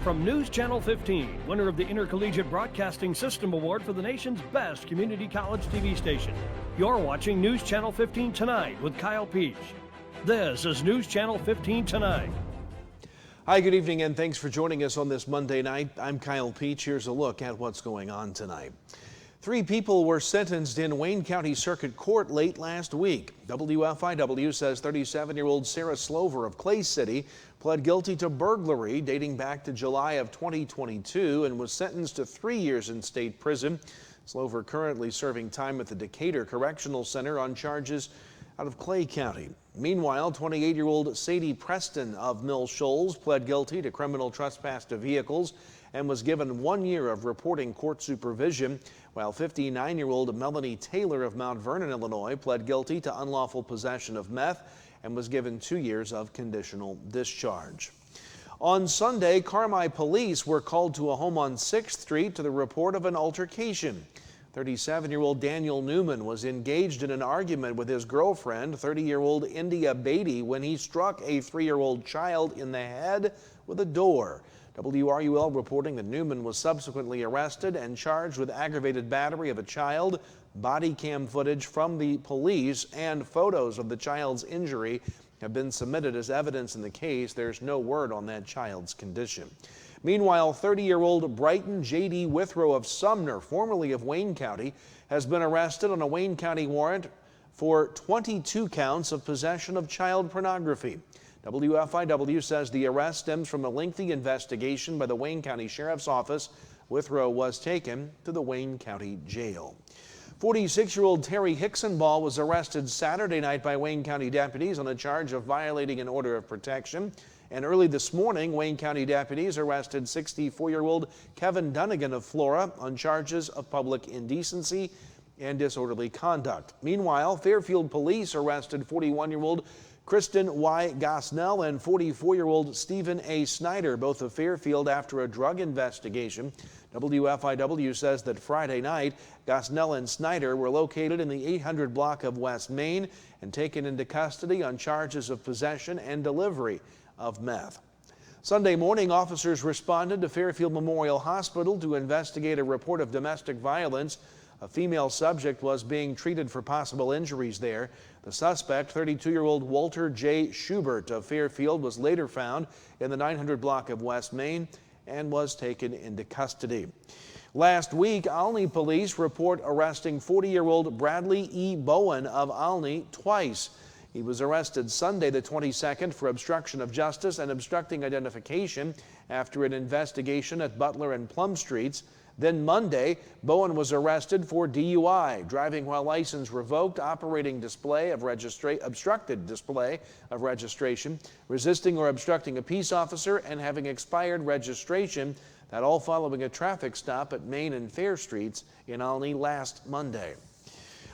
From News Channel 15, winner of the Intercollegiate Broadcasting System Award for the nation's best community college TV station, you're watching News Channel 15 Tonight with Kyle Peach. This is News Channel 15 Tonight. Hi, good evening, and thanks for joining us on this Monday night. I'm Kyle Peach. Here's a look at what's going on tonight. 3 people were sentenced in Wayne County Circuit Court late last week. WFIW says 37-year-old Sarah Slover of Clay City pled guilty to burglary dating back to July of 2022 and was sentenced to 3 years in state prison. Slover currently serving time at the Decatur Correctional Center on charges out of Clay County. Meanwhile, 28-year-old Sadie Preston of Mill Shoals pled guilty to criminal trespass to vehicles and was given 1 year of reporting court supervision, while 59-year-old Melanie Taylor of Mount Vernon, Illinois, pled guilty to unlawful possession of meth and was given 2 years of conditional discharge. On Sunday, Carmi police were called to a home on 6th Street to the report of an altercation. 37-year-old Daniel Newman was engaged in an argument with his girlfriend, 30-year-old India Beatty, when he struck a 3-year-old child in the head with a door. WRUL reporting that Newman was subsequently arrested and charged with aggravated battery of a child. Body cam footage from the police and photos of the child's injury have been submitted as evidence in the case. There's no word on that child's condition. Meanwhile, 30-year-old Brighton J.D. Withrow of Sumner, formerly of Wayne County, has been arrested on a Wayne County warrant for 22 counts of possession of child pornography. WFIW says the arrest stems from a lengthy investigation by the Wayne County Sheriff's Office. Withrow was taken to the Wayne County Jail. 46-year-old Terry Hicksonball was arrested Saturday night by Wayne County deputies on a charge of violating an order of protection. And early this morning, Wayne County deputies arrested 64-year-old Kevin Dunnigan of Flora on charges of public indecency and disorderly conduct. Meanwhile, Fairfield police arrested 41-year-old Kristen Y. Gosnell and 44-year-old Stephen A. Snyder, both of Fairfield, after a drug investigation. WFIW says that Friday night, Gosnell and Snyder were located in the 800 block of West Main and taken into custody on charges of possession and delivery of meth. Sunday morning, officers responded to Fairfield Memorial Hospital to investigate a report of domestic violence. A female subject was being treated for possible injuries there. The suspect, 32-year-old Walter J. Schubert of Fairfield, was later found in the 900 block of West Main and was taken into custody. Last week, Olney police report arresting 40-year-old Bradley E. Bowen of Olney twice. He was arrested Sunday the 22nd for obstruction of justice and obstructing identification after an investigation at Butler and Plum Streets. Then Monday, Bowen was arrested for DUI, driving while license revoked, obstructed display of registration, resisting or obstructing a peace officer, and having expired registration. That all following a traffic stop at Main and Fair Streets in Olney last Monday.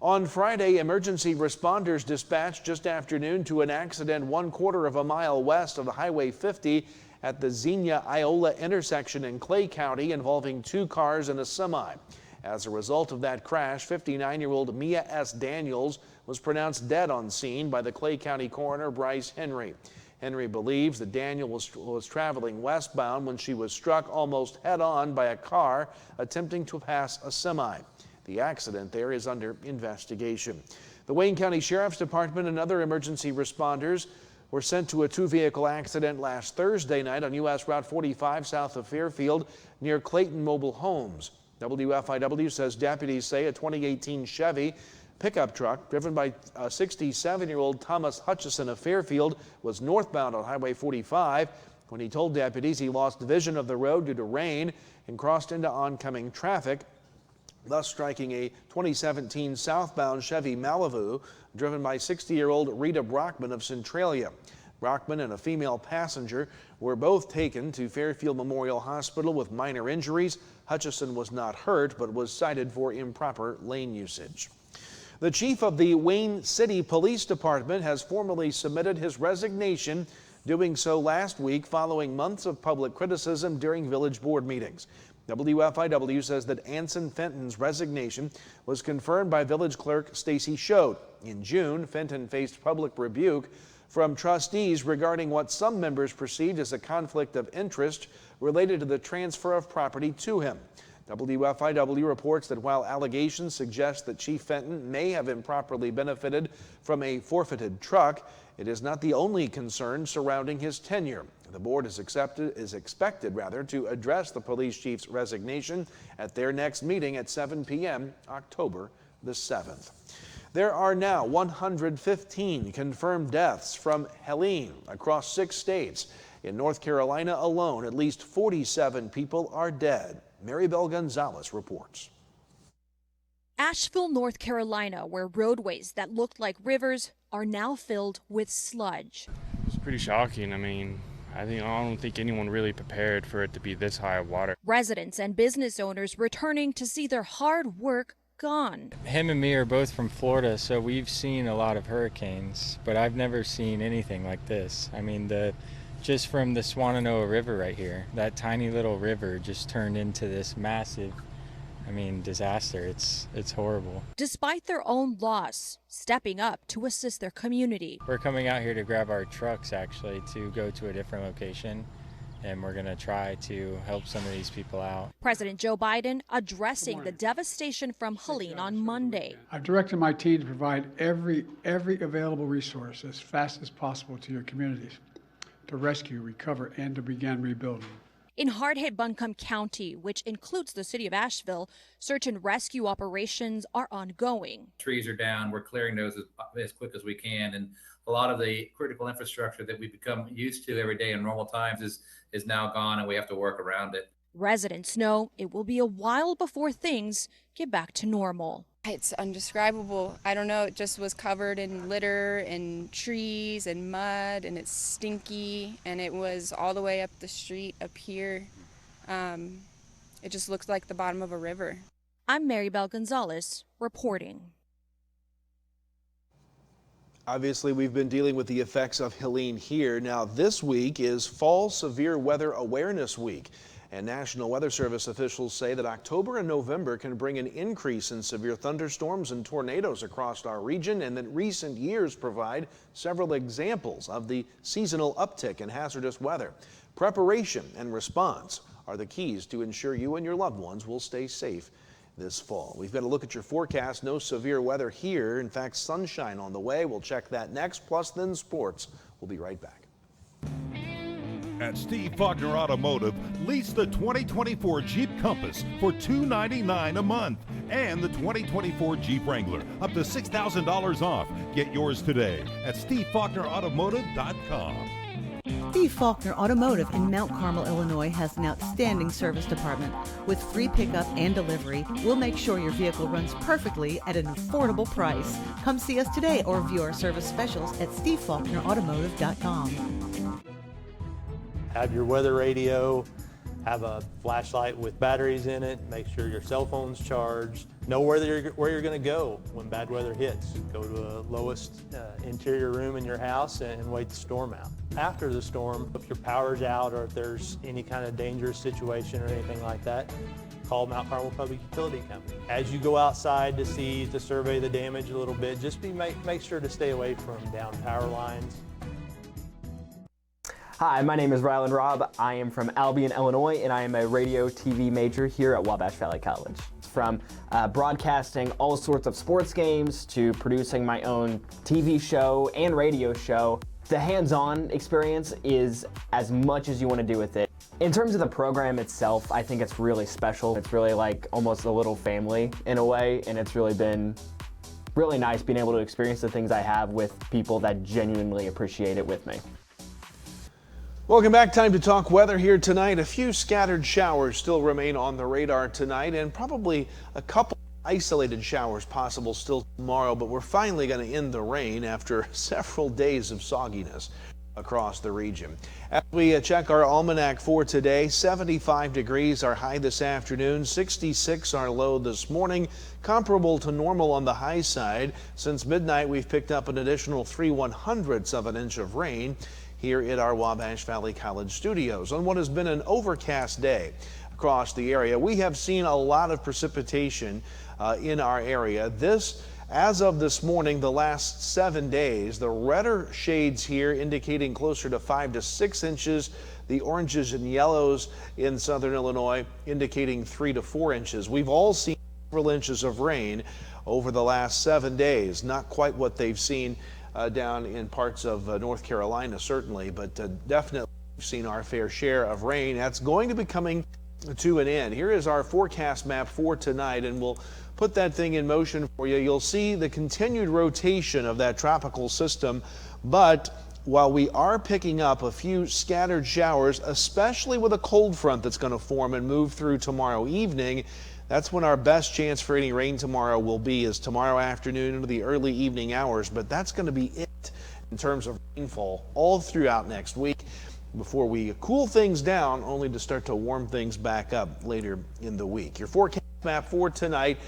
On Friday, emergency responders dispatched just after noon to an accident 1/4 of a mile west of the Highway 50 at the Xenia-Iola intersection in Clay County, involving 2 cars and a semi. As a result of that crash, 59-year-old Mia S. Daniels was pronounced dead on scene by the Clay County coroner Bryce Henry. Henry believes that Daniel was traveling westbound when she was struck almost head-on by a car attempting to pass a semi. The accident there is under investigation. The Wayne County Sheriff's Department and other emergency responders were sent to a 2-vehicle accident last Thursday night on U.S. Route 45 south of Fairfield near Clayton Mobile Homes. WFIW says deputies say a 2018 Chevy pickup truck driven by a 67-year-old Thomas Hutchison of Fairfield was northbound on Highway 45. When he told deputies he lost vision of the road due to rain and crossed into oncoming traffic, thus striking a 2017 southbound Chevy Malibu driven by 60-year-old Rita Brockman of Centralia. Brockman and a female passenger were both taken to Fairfield Memorial Hospital with minor injuries. Hutchison was not hurt, but was cited for improper lane usage. The chief of the Wayne City Police Department has formally submitted his resignation, doing so last week following months of public criticism during village board meetings. WFIW says that Anson Fenton's resignation was confirmed by village clerk Stacy Schote. In June, Fenton faced public rebuke from trustees regarding what some members perceived as a conflict of interest related to the transfer of property to him. WFIW reports that while allegations suggest that Chief Fenton may have improperly benefited from a forfeited truck, it is not the only concern surrounding his tenure. The board is expected to address the police chief's resignation at their next meeting at 7 p.m. October the 7th. There are now 115 confirmed deaths from Helene across 6 states. In North Carolina alone, at least 47 people are dead. Maribel Gonzalez reports. Asheville, North Carolina, where roadways that looked like rivers are now filled with sludge. It's pretty shocking. I don't think anyone really prepared for it to be this high of water. Residents and business owners returning to see their hard work gone. Him and me are both from Florida, so we've seen a lot of hurricanes, but I've never seen anything like this. Just from the Shenandoah River right here, that tiny little river just turned into this massive, disaster. It's horrible. Despite their own loss, stepping up to assist their community. We're coming out here to grab our trucks, actually, to go to a different location, and we're going to try to help some of these people out. President Joe Biden addressing the devastation from Helene on Monday. I've directed my team to provide every available resource as fast as possible to your communities to rescue, recover, and to begin rebuilding. In hard-hit Buncombe County, which includes the city of Asheville, search and rescue operations are ongoing. Trees are down. We're clearing those as quick as we can. And a lot of the critical infrastructure that we become used to every day in normal times is now gone, and we have to work around it. Residents know it will be a while before things get back to normal. It's indescribable. I don't know, it just was covered in litter and trees and mud, and it's stinky, and it was all the way up the street up here. It just looks like the bottom of a river. I'm Maribel Gonzalez reporting. Obviously, we've been dealing with the effects of Helene here. Now, this week is Fall Severe Weather Awareness Week. And National Weather Service officials say that October and November can bring an increase in severe thunderstorms and tornadoes across our region, and that recent years provide several examples of the seasonal uptick in hazardous weather. Preparation and response are the keys to ensure you and your loved ones will stay safe this fall. We've got a look at your forecast. No severe weather here. In fact, sunshine on the way. We'll check that next. Plus, then sports. We'll be right back. At Steve Faulkner Automotive, lease the 2024 Jeep Compass for $299 a month and the 2024 Jeep Wrangler up to $6,000 off. Get yours today at SteveFaulknerAutomotive.com. Steve Faulkner Automotive in Mount Carmel, Illinois has an outstanding service department. With free pickup and delivery, we'll make sure your vehicle runs perfectly at an affordable price. Come see us today or view our service specials at SteveFaulknerAutomotive.com. Have your weather radio, have a flashlight with batteries in it, make sure your cell phone's charged, know where you're going to go when bad weather hits. Go to the lowest interior room in your house and wait the storm out. After the storm, if your power's out or if there's any kind of dangerous situation or anything like that, call Mount Carmel Public Utility Company. As you go outside to survey the damage a little bit, just make sure to stay away from down power lines. Hi, my name is Rylan Robb. I am from Albion, Illinois, and I am a radio TV major here at Wabash Valley College. From broadcasting all sorts of sports games to producing my own TV show and radio show, the hands-on experience is as much as you want to do with it. In terms of the program itself, I think it's really special. It's really like almost a little family in a way, and it's really been really nice being able to experience the things I have with people that genuinely appreciate it with me. Welcome back. Time to talk weather here tonight. A few scattered showers still remain on the radar tonight, and probably a couple isolated showers possible still tomorrow, but we're finally going to end the rain after several days of sogginess across the region. As we check our almanac for today, 75 degrees our high this afternoon, 66 our low this morning, comparable to normal on the high side. Since midnight, we've picked up an additional 3/100ths of an inch of rain here at our Wabash Valley College studios. On what has been an overcast day across the area, we have seen a lot of precipitation in our area. This As of this morning, the last 7 days, the redder shades here indicating closer to 5 to 6 inches. The oranges and yellows in southern Illinois indicating 3 to 4 inches. We've all seen several inches of rain over the last 7 days. Not quite what they've seen down in parts of North Carolina, certainly, but definitely we've seen our fair share of rain. That's going to be coming to an end. Here is our forecast map for tonight, and we'll put that thing in motion for you. You'll see the continued rotation of that tropical system, but while we are picking up a few scattered showers, especially with a cold front that's going to form and move through tomorrow evening, that's when our best chance for any rain tomorrow will be, is tomorrow afternoon into the early evening hours. But that's going to be it in terms of rainfall all throughout next week before we cool things down, only to start to warm things back up later in the week. Your forecast map for tonight: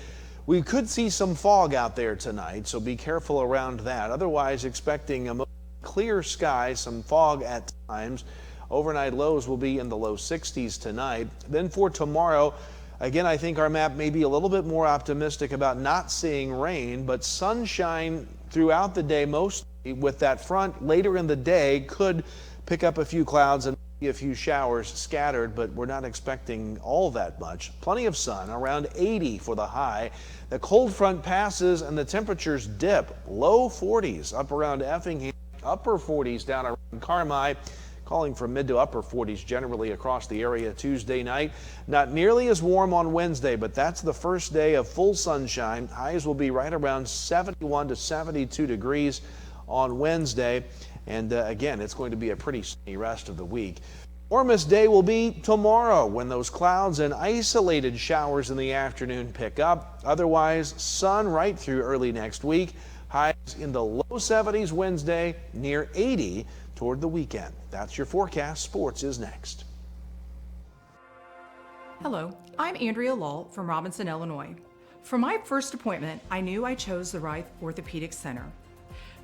we could see some fog out there tonight, so be careful around that. Otherwise, expecting a clear sky, some fog at times. Overnight lows will be in the low 60s tonight. Then for tomorrow, again, I think our map may be a little bit more optimistic about not seeing rain, but sunshine throughout the day, mostly with that front later in the day. Could pick up a few clouds and a few showers scattered, but we're not expecting all that much. Plenty of sun, around 80 for the high. The cold front passes and the temperatures dip. Low 40s up around Effingham, upper 40s down around Carmi, calling for mid to upper 40s generally across the area Tuesday night. Not nearly as warm on Wednesday, but that's the first day of full sunshine. Highs will be right around 71 to 72 degrees on Wednesday. And again, it's going to be a pretty sunny rest of the week. Warmest day will be tomorrow when those clouds and isolated showers in the afternoon pick up. Otherwise, sun right through early next week. Highs in the low 70s Wednesday, near 80 toward the weekend. That's your forecast. Sports is next. Hello, I'm Andrea Lull from Robinson, Illinois. For my first appointment, I knew I chose the right orthopedic center.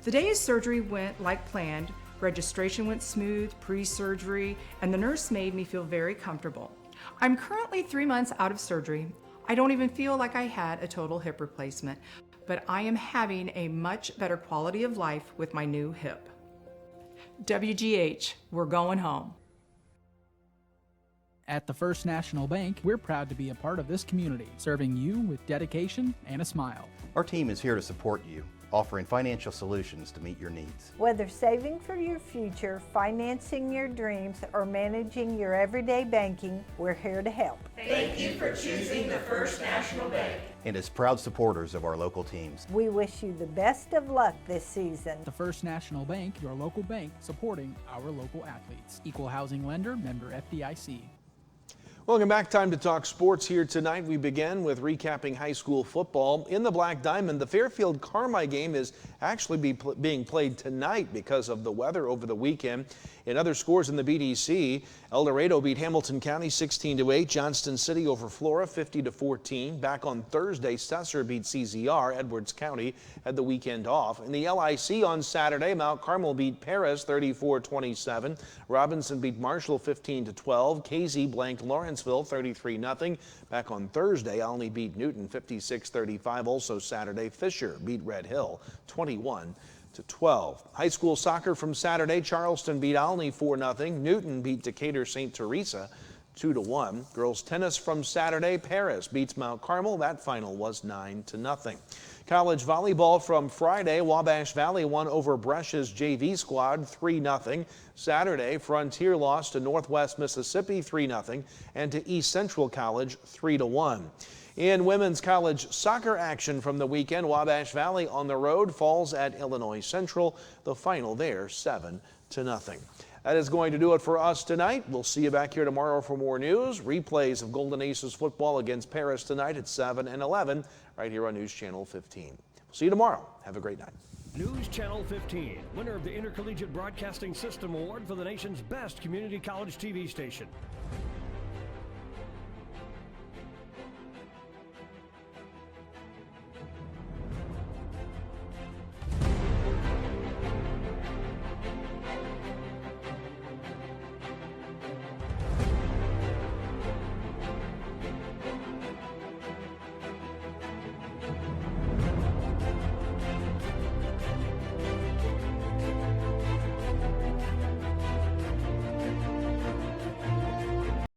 The day his surgery went like planned, registration went smooth, pre-surgery, and the nurse made me feel very comfortable. I'm currently 3 months out of surgery. I don't even feel like I had a total hip replacement, but I am having a much better quality of life with my new hip. WGH, we're going home. At the First National Bank, we're proud to be a part of this community, serving you with dedication and a smile. Our team is here to support you, offering financial solutions to meet your needs. Whether saving for your future, financing your dreams, or managing your everyday banking, we're here to help. Thank you for choosing the First National Bank. And as proud supporters of our local teams, we wish you the best of luck this season. The First National Bank, your local bank supporting our local athletes. Equal housing lender, member FDIC. Welcome back. Time to talk sports here tonight. We begin with recapping high school football. In the Black Diamond, the Fairfield-Carmi game is actually being played tonight because of the weather over the weekend. In other scores in the BDC, El Dorado beat Hamilton County 16-8. Johnston City over Flora 50-14. Back on Thursday, Cesar beat CZR. Edwards County had the weekend off. In the LIC on Saturday, Mount Carmel beat Paris 34-27. Robinson beat Marshall 15-12. KZ blanked Lawrenceville 33-0. Back on Thursday, Olney beat Newton 56-35. Also Saturday, Fisher beat Red Hill 21-12. High school soccer from Saturday, Charleston beat Olney 4-0. Newton beat Decatur St. Teresa 2-1. Girls tennis from Saturday, Paris beats Mount Carmel. That final was 9-0. College volleyball from Friday, Wabash Valley won over Brescia's JV squad 3-0. Saturday, Frontier lost to Northwest Mississippi 3-0 and to East Central College 3-1. In women's college soccer action from the weekend, Wabash Valley on the road falls at Illinois Central. The final there 7-0. That is going to do it for us tonight. We'll see you back here tomorrow for more news. Replays of Golden Aces football against Paris tonight at 7 and 11 right here on News Channel 15. We'll see you tomorrow. Have a great night. News Channel 15, winner of the Intercollegiate Broadcasting System Award for the nation's best community college TV station.